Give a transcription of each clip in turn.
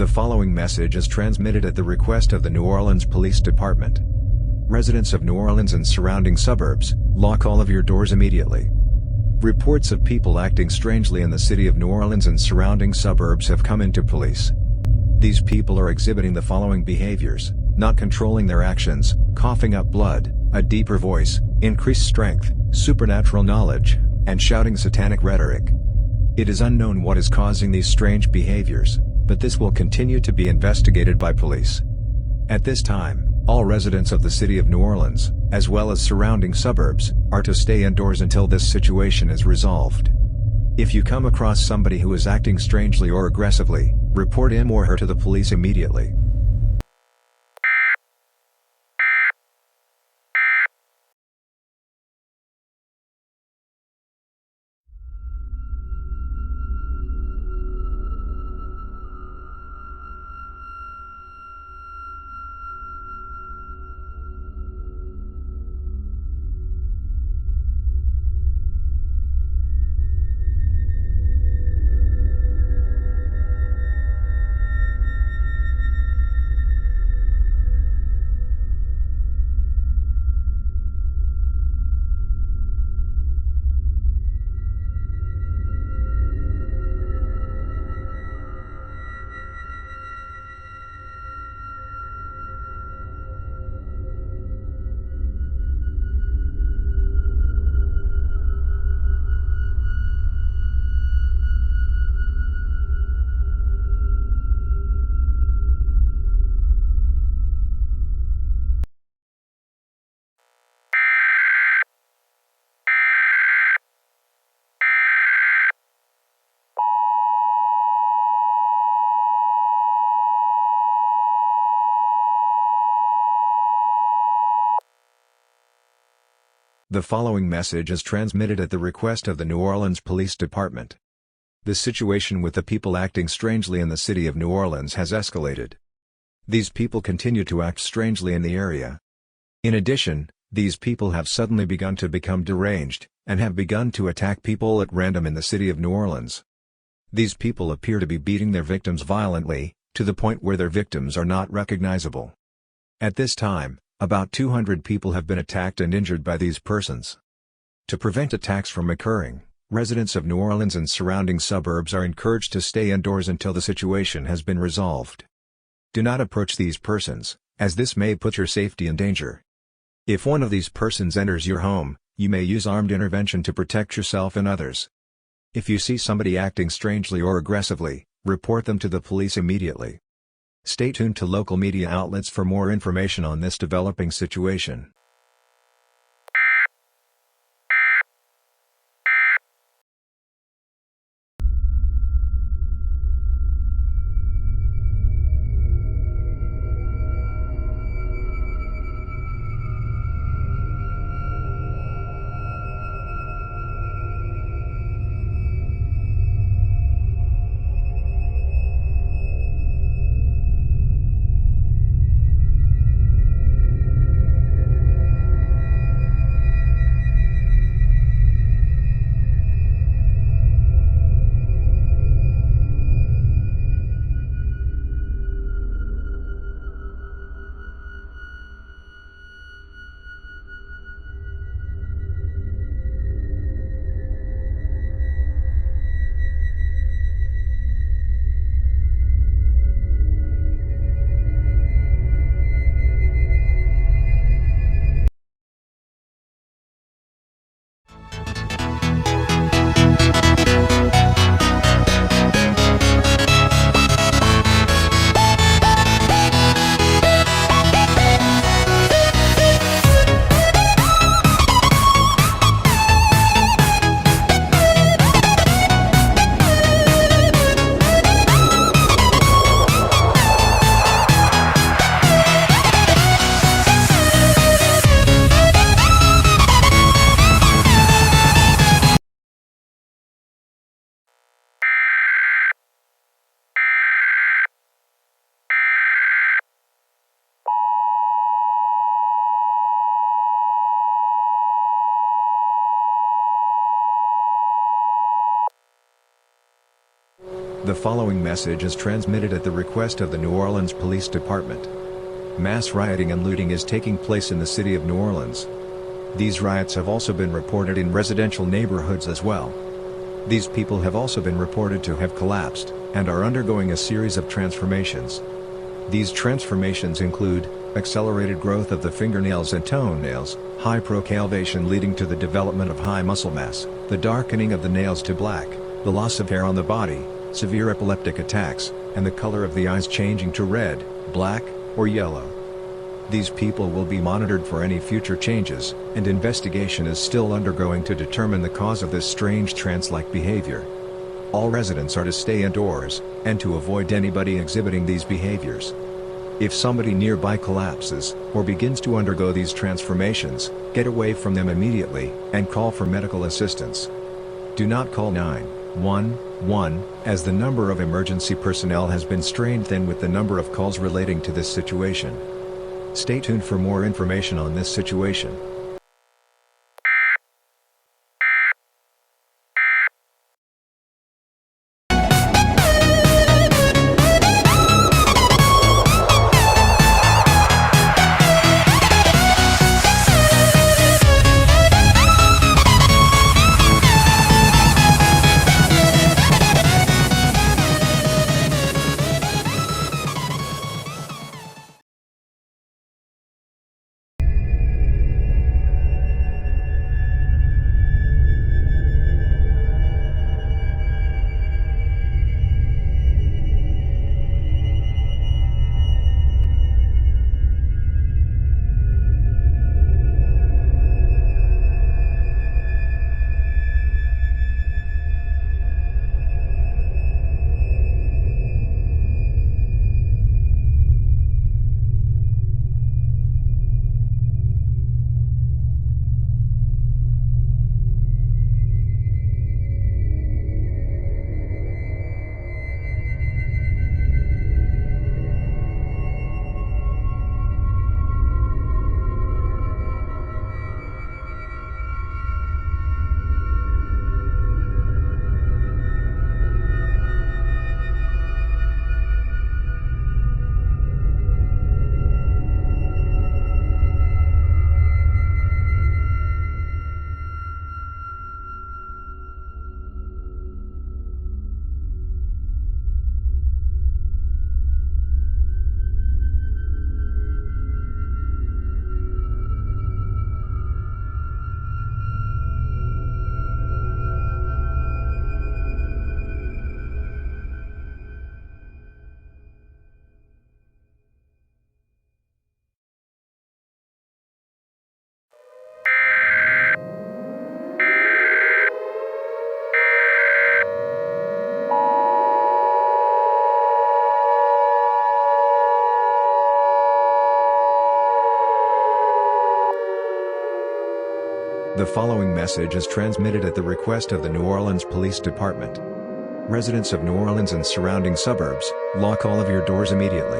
The following message is transmitted at the request of the New Orleans Police Department. Residents of New Orleans and surrounding suburbs, lock all of your doors immediately. Reports of people acting strangely in the city of New Orleans and surrounding suburbs have come into police. These people are exhibiting the following behaviors: not controlling their actions, coughing up blood, a deeper voice, increased strength, supernatural knowledge, and shouting satanic rhetoric. It is unknown what is causing these strange behaviors, but this will continue to be investigated by police. At this time, all residents of the city of New Orleans, as well as surrounding suburbs, are to stay indoors until this situation is resolved. If you come across somebody who is acting strangely or aggressively, report him or her to the police immediately. The following message is transmitted at the request of the New Orleans Police Department. The situation with the people acting strangely in the city of New Orleans has escalated. These people continue to act strangely in the area. In addition, these people have suddenly begun to become deranged, and have begun to attack people at random in the city of New Orleans. These people appear to be beating their victims violently, to the point where their victims are not recognizable. At this time, about 200 people have been attacked and injured by these persons. To prevent attacks from occurring, residents of New Orleans and surrounding suburbs are encouraged to stay indoors until the situation has been resolved. Do not approach these persons, as this may put your safety in danger. If one of these persons enters your home, you may use armed intervention to protect yourself and others. If you see somebody acting strangely or aggressively, report them to the police immediately. Stay tuned to local media outlets for more information on this developing situation. The following message is transmitted at the request of the New Orleans Police Department. Mass rioting and looting is taking place in the city of New Orleans. These riots have also been reported in residential neighborhoods as well. These people have also been reported to have collapsed, and are undergoing a series of transformations. These transformations include accelerated growth of the fingernails and toenails, high procalvation leading to the development of high muscle mass, the darkening of the nails to black, the loss of hair on the body, severe epileptic attacks, and the color of the eyes changing to red, black, or yellow. These people will be monitored for any future changes, and investigation is still undergoing to determine the cause of this strange trance-like behavior. All residents are to stay indoors, and to avoid anybody exhibiting these behaviors. If somebody nearby collapses, or begins to undergo these transformations, get away from them immediately, and call for medical assistance. Do not call 911, as the number of emergency personnel has been strained thin with the number of calls relating to this situation. Stay tuned for more information on this situation. The following message is transmitted at the request of the New Orleans Police Department. Residents of New Orleans and surrounding suburbs, lock all of your doors immediately.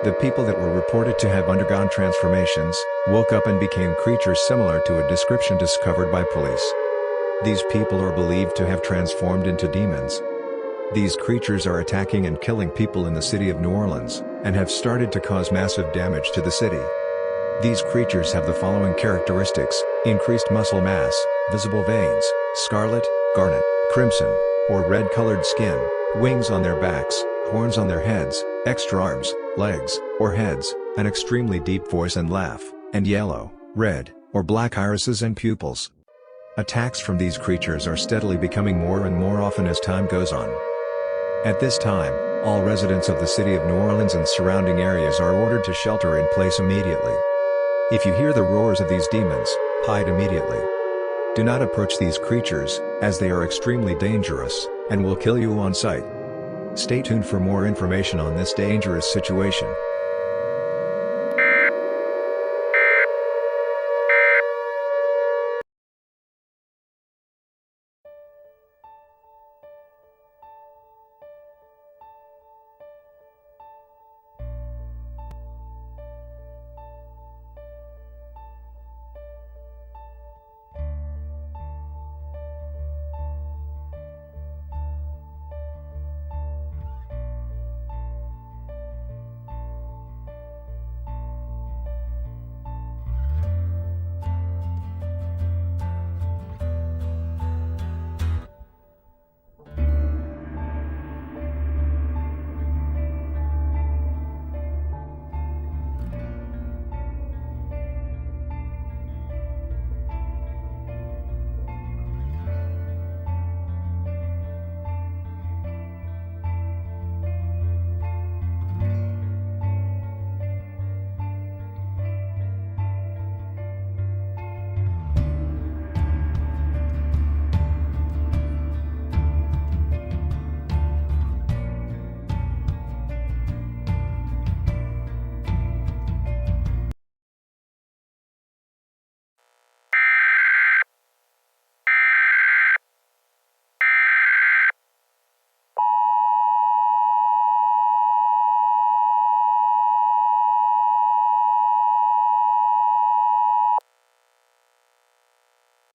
The people that were reported to have undergone transformations, woke up and became creatures similar to a description discovered by police. These people are believed to have transformed into demons. These creatures are attacking and killing people in the city of New Orleans, and have started to cause massive damage to the city. These creatures have the following characteristics: increased muscle mass, visible veins, scarlet, garnet, crimson, or red-colored skin, wings on their backs, horns on their heads, extra arms, legs, or heads, an extremely deep voice and laugh, and yellow, red, or black irises and pupils. Attacks from these creatures are steadily becoming more and more often as time goes on. At this time, all residents of the city of New Orleans and surrounding areas are ordered to shelter in place immediately. If you hear the roars of these demons, hide immediately. Do not approach these creatures, as they are extremely dangerous, and will kill you on sight. Stay tuned for more information on this dangerous situation.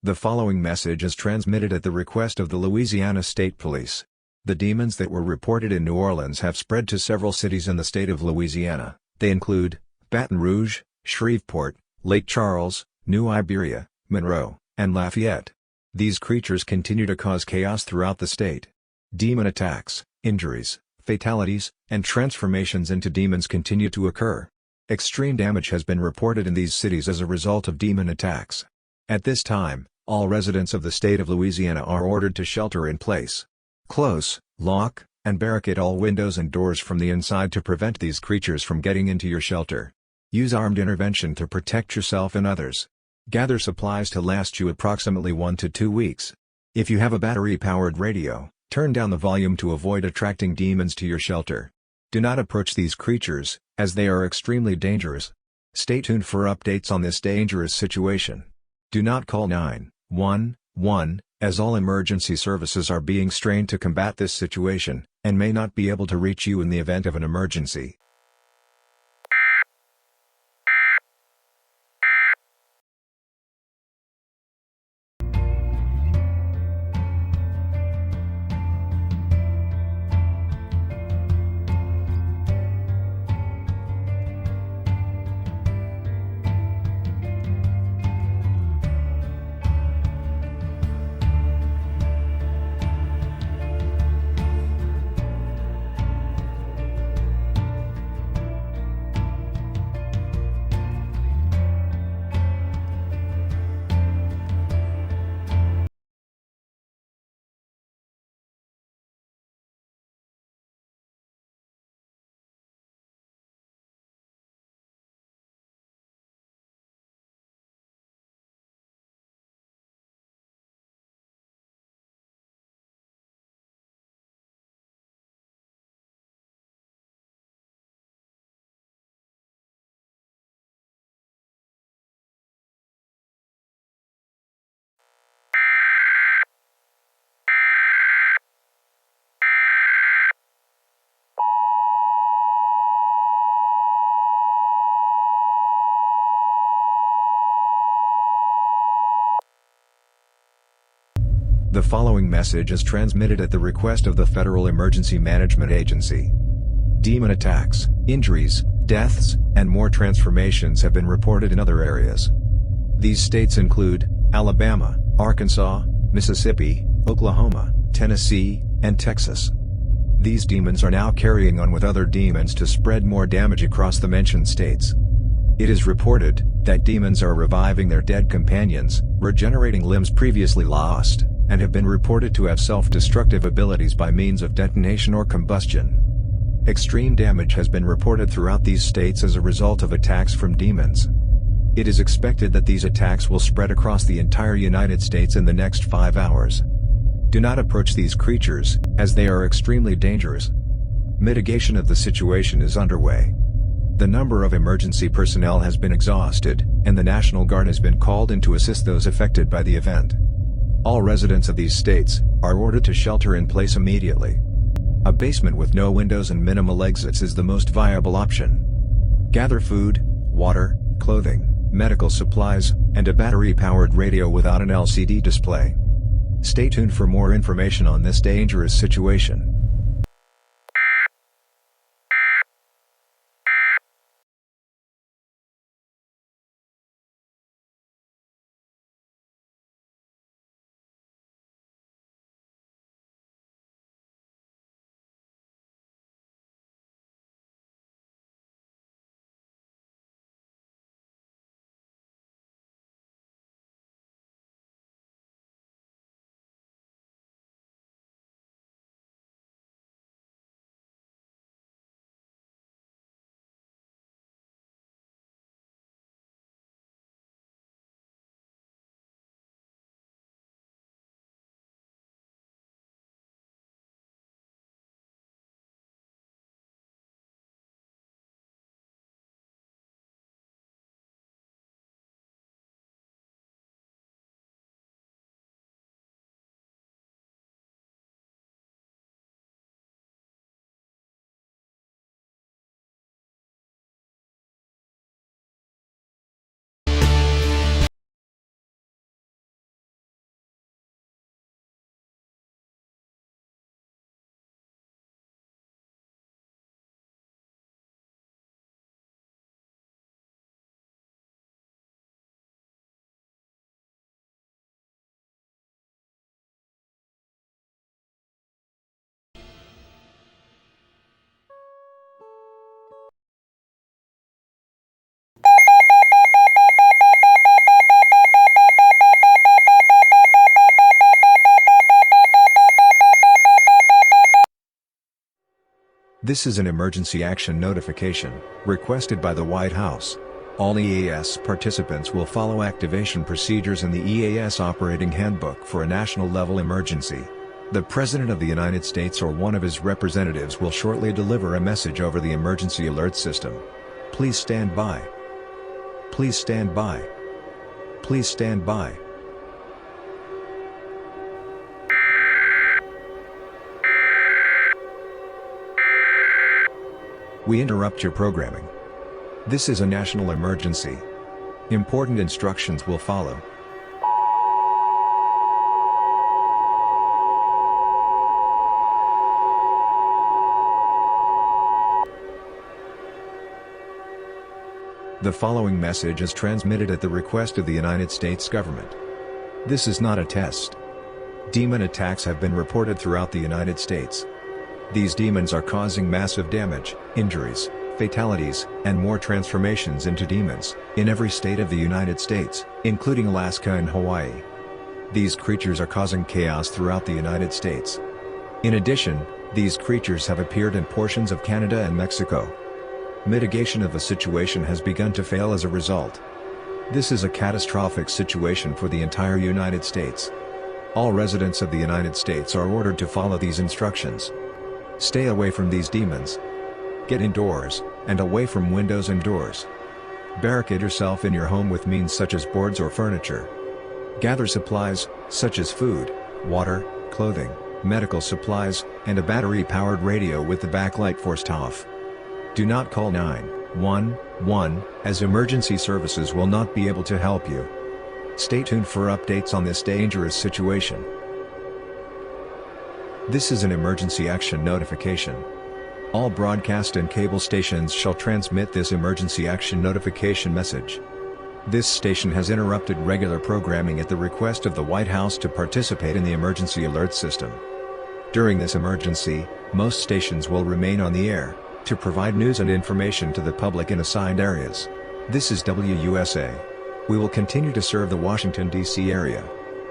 The following message is transmitted at the request of the Louisiana State Police. The demons that were reported in New Orleans have spread to several cities in the state of Louisiana. They include Baton Rouge, Shreveport, Lake Charles, New Iberia, Monroe, and Lafayette. These creatures continue to cause chaos throughout the state. Demon attacks, injuries, fatalities, and transformations into demons continue to occur. Extreme damage has been reported in these cities as a result of demon attacks. At this time, all residents of the state of Louisiana are ordered to shelter in place. Close, lock, and barricade all windows and doors from the inside to prevent these creatures from getting into your shelter. Use armed intervention to protect yourself and others. Gather supplies to last you approximately 1 to 2 weeks. If you have a battery-powered radio, turn down the volume to avoid attracting demons to your shelter. Do not approach these creatures, as they are extremely dangerous. Stay tuned for updates on this dangerous situation. Do not call 911, as all emergency services are being strained to combat this situation, and may not be able to reach you in the event of an emergency. The following message is transmitted at the request of the Federal Emergency Management Agency. Demon attacks, injuries, deaths, and more transformations have been reported in other areas. These states include Alabama, Arkansas, Mississippi, Oklahoma, Tennessee, and Texas. These demons are now carrying on with other demons to spread more damage across the mentioned states. It is reported that demons are reviving their dead companions, regenerating limbs previously lost, and have been reported to have self-destructive abilities by means of detonation or combustion. Extreme damage has been reported throughout these states as a result of attacks from demons. It is expected that these attacks will spread across the entire United States in the next 5 hours. Do not approach these creatures, as they are extremely dangerous. Mitigation of the situation is underway. The number of emergency personnel has been exhausted, and the National Guard has been called in to assist those affected by the event. All residents of these states are ordered to shelter in place immediately. A basement with no windows and minimal exits is the most viable option. Gather food, water, clothing, medical supplies, and a battery-powered radio without an LCD display. Stay tuned for more information on this dangerous situation. This is an emergency action notification, requested by the White House. All EAS participants will follow activation procedures in the EAS Operating Handbook for a national-level emergency. The President of the United States or one of his representatives will shortly deliver a message over the emergency alert system. Please stand by. Please stand by. Please stand by. We interrupt your programming. This is a national emergency. Important instructions will follow. The following message is transmitted at the request of the United States government. This is not a test. Demon attacks have been reported throughout the United States. These demons are causing massive damage, injuries, fatalities, and more transformations into demons, in every state of the United States, including Alaska and Hawaii. These creatures are causing chaos throughout the United States. In addition, these creatures have appeared in portions of Canada and Mexico. Mitigation of the situation has begun to fail as a result. This is a catastrophic situation for the entire United States. All residents of the United States are ordered to follow these instructions. Stay away from these demons. Get indoors, and away from windows and doors. Barricade yourself in your home with means such as boards or furniture. Gather supplies, such as food, water, clothing, medical supplies, and a battery-powered radio with the backlight forced off. Do not call 911, as emergency services will not be able to help you. Stay tuned for updates on this dangerous situation. This is an emergency action notification. All broadcast and cable stations shall transmit this emergency action notification message. This station has interrupted regular programming at the request of the White House to participate in the emergency alert system. During this emergency, most stations will remain on the air, to provide news and information to the public in assigned areas. This is WUSA. We will continue to serve the Washington, D.C. area.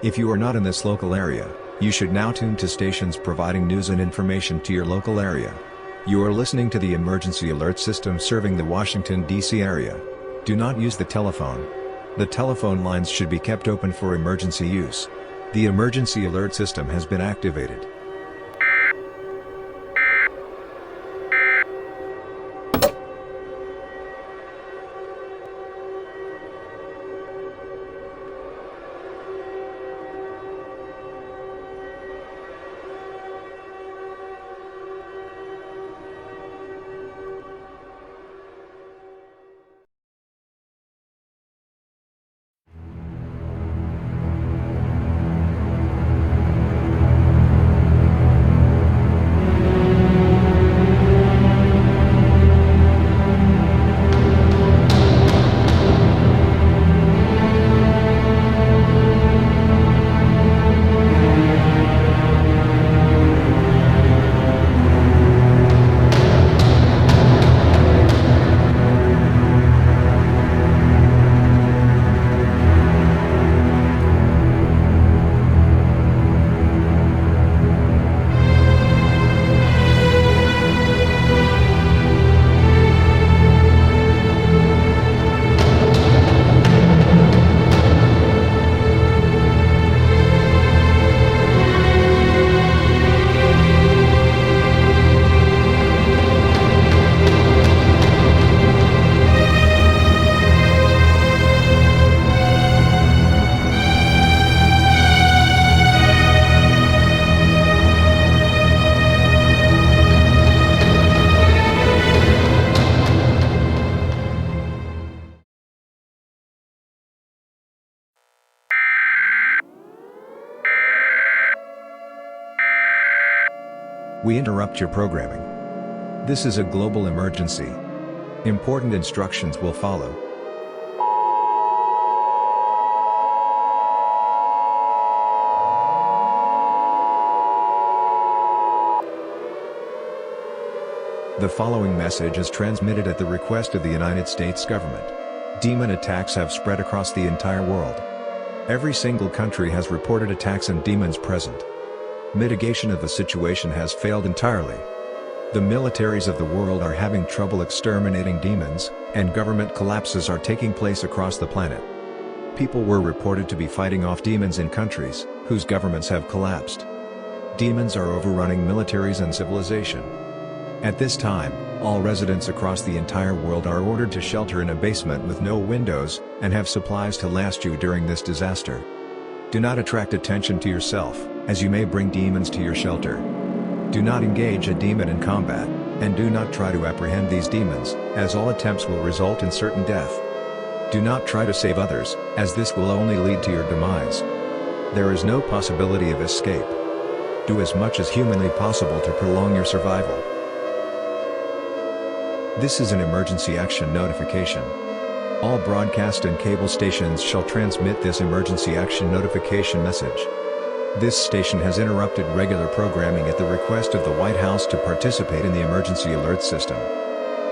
If you are not in this local area, you should now tune to stations providing news and information to your local area. You are listening to the emergency alert system serving the Washington, D.C. area. Do not use the telephone. The telephone lines should be kept open for emergency use. The emergency alert system has been activated. We interrupt your programming. This is a global emergency. Important instructions will follow. The following message is transmitted at the request of the United States government. Demon attacks have spread across the entire world. Every single country has reported attacks and demons present. Mitigation of the situation has failed entirely. The militaries of the world are having trouble exterminating demons, and government collapses are taking place across the planet. People were reported to be fighting off demons in countries whose governments have collapsed. Demons are overrunning militaries and civilization. At this time, all residents across the entire world are ordered to shelter in a basement with no windows, and have supplies to last you during this disaster. Do not attract attention to yourself, as you may bring demons to your shelter. Do not engage a demon in combat, and do not try to apprehend these demons, as all attempts will result in certain death. Do not try to save others, as this will only lead to your demise. There is no possibility of escape. Do as much as humanly possible to prolong your survival. This is an emergency action notification. All broadcast and cable stations shall transmit this emergency action notification message. This station has interrupted regular programming at the request of the White House to participate in the emergency alert system.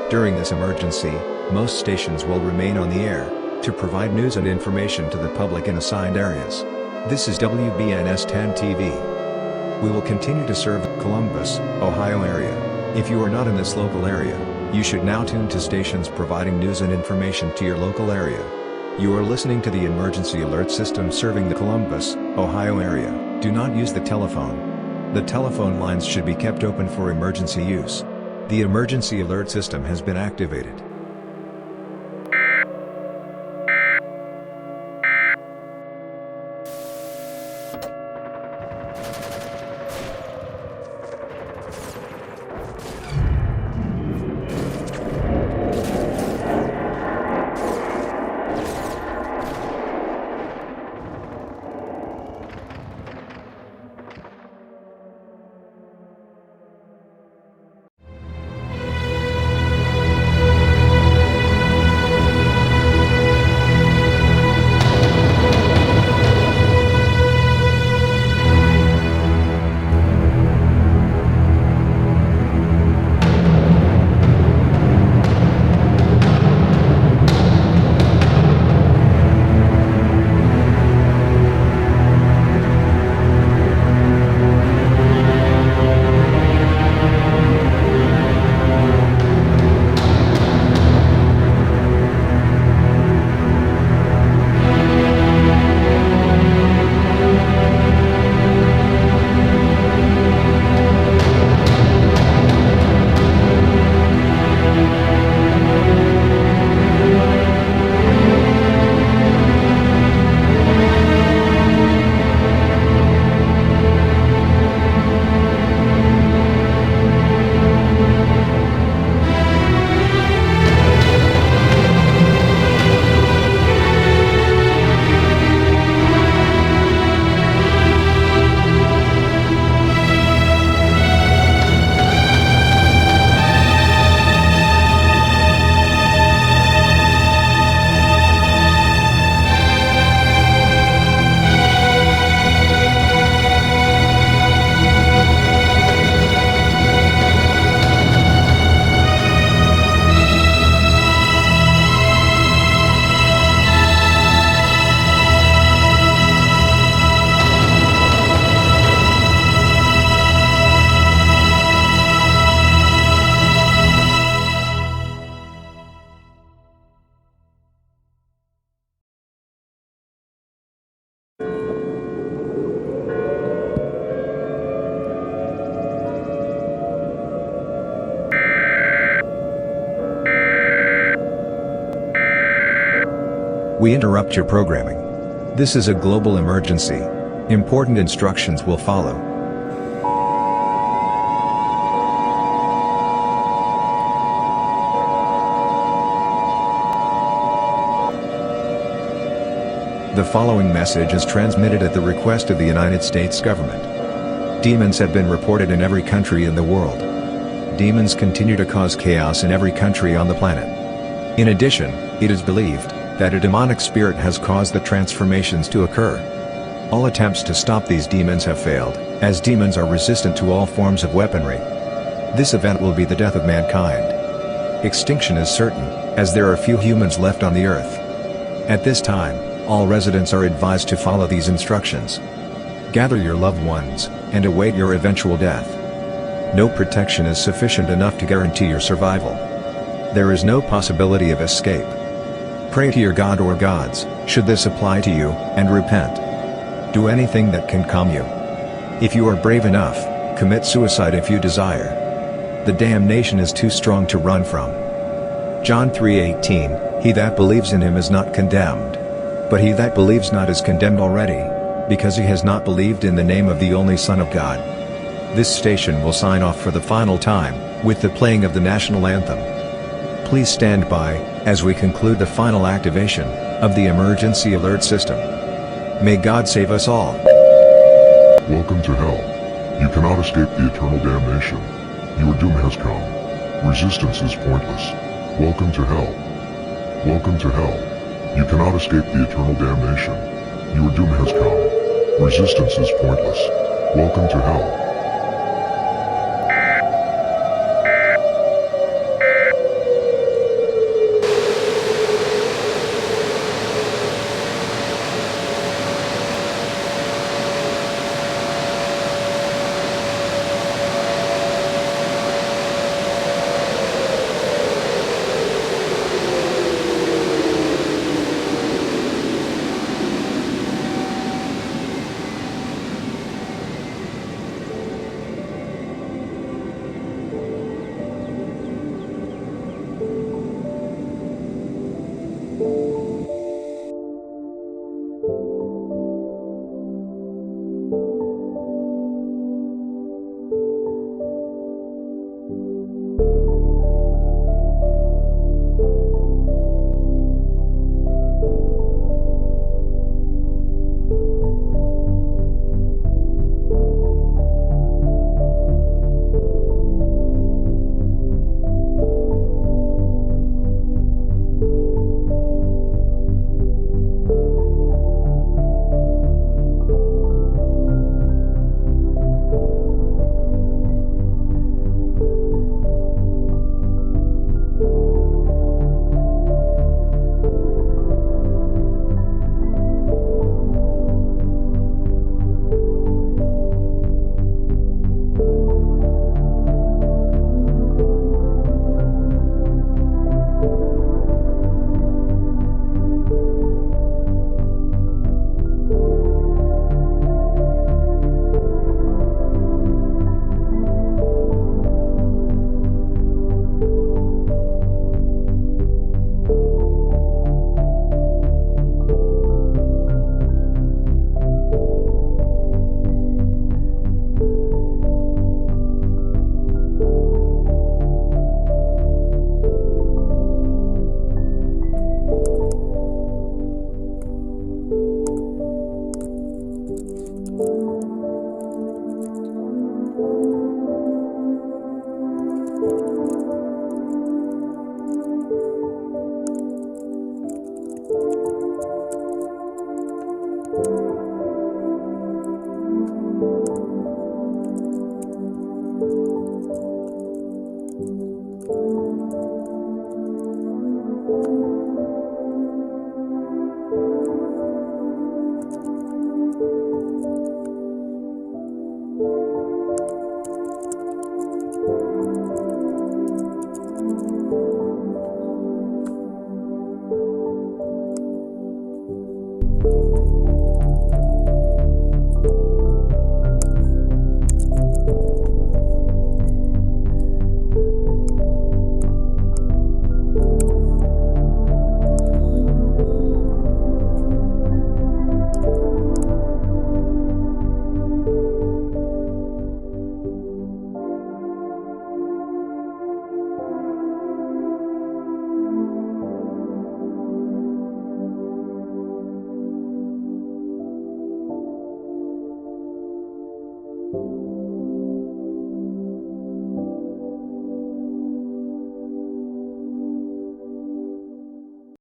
During this emergency, most stations will remain on the air, to provide news and information to the public in assigned areas. This is WBNS 10 TV. We will continue to serve the Columbus, Ohio area. If you are not in this local area, you should now tune to stations providing news and information to your local area. You are listening to the emergency alert system serving the Columbus, Ohio area. Do not use the telephone. The telephone lines should be kept open for emergency use. The emergency alert system has been activated. We interrupt your programming. This is a global emergency. Important instructions will follow. The following message is transmitted at the request of the United States government. Demons have been reported in every country in the world. Demons continue to cause chaos in every country on the planet. In addition, it is believed that a demonic spirit has caused the transformations to occur. All attempts to stop these demons have failed, as demons are resistant to all forms of weaponry. This event will be the death of mankind. Extinction is certain, as there are few humans left on the earth. At this time, all residents are advised to follow these instructions. Gather your loved ones, and await your eventual death. No protection is sufficient enough to guarantee your survival. There is no possibility of escape. Pray to your God or gods, should this apply to you, and repent. Do anything that can calm you. If you are brave enough, commit suicide if you desire. The damnation is too strong to run from. John 3:18, He that believes in him is not condemned. But he that believes not is condemned already, because he has not believed in the name of the only Son of God. This station will sign off for the final time, with the playing of the national anthem. Please stand by, as we conclude the final activation of the emergency alert system. May God save us all. Welcome to hell. You cannot escape the eternal damnation. Your doom has come. Resistance is pointless. Welcome to hell. Welcome to hell. You cannot escape the eternal damnation. Your doom has come. Resistance is pointless. Welcome to hell.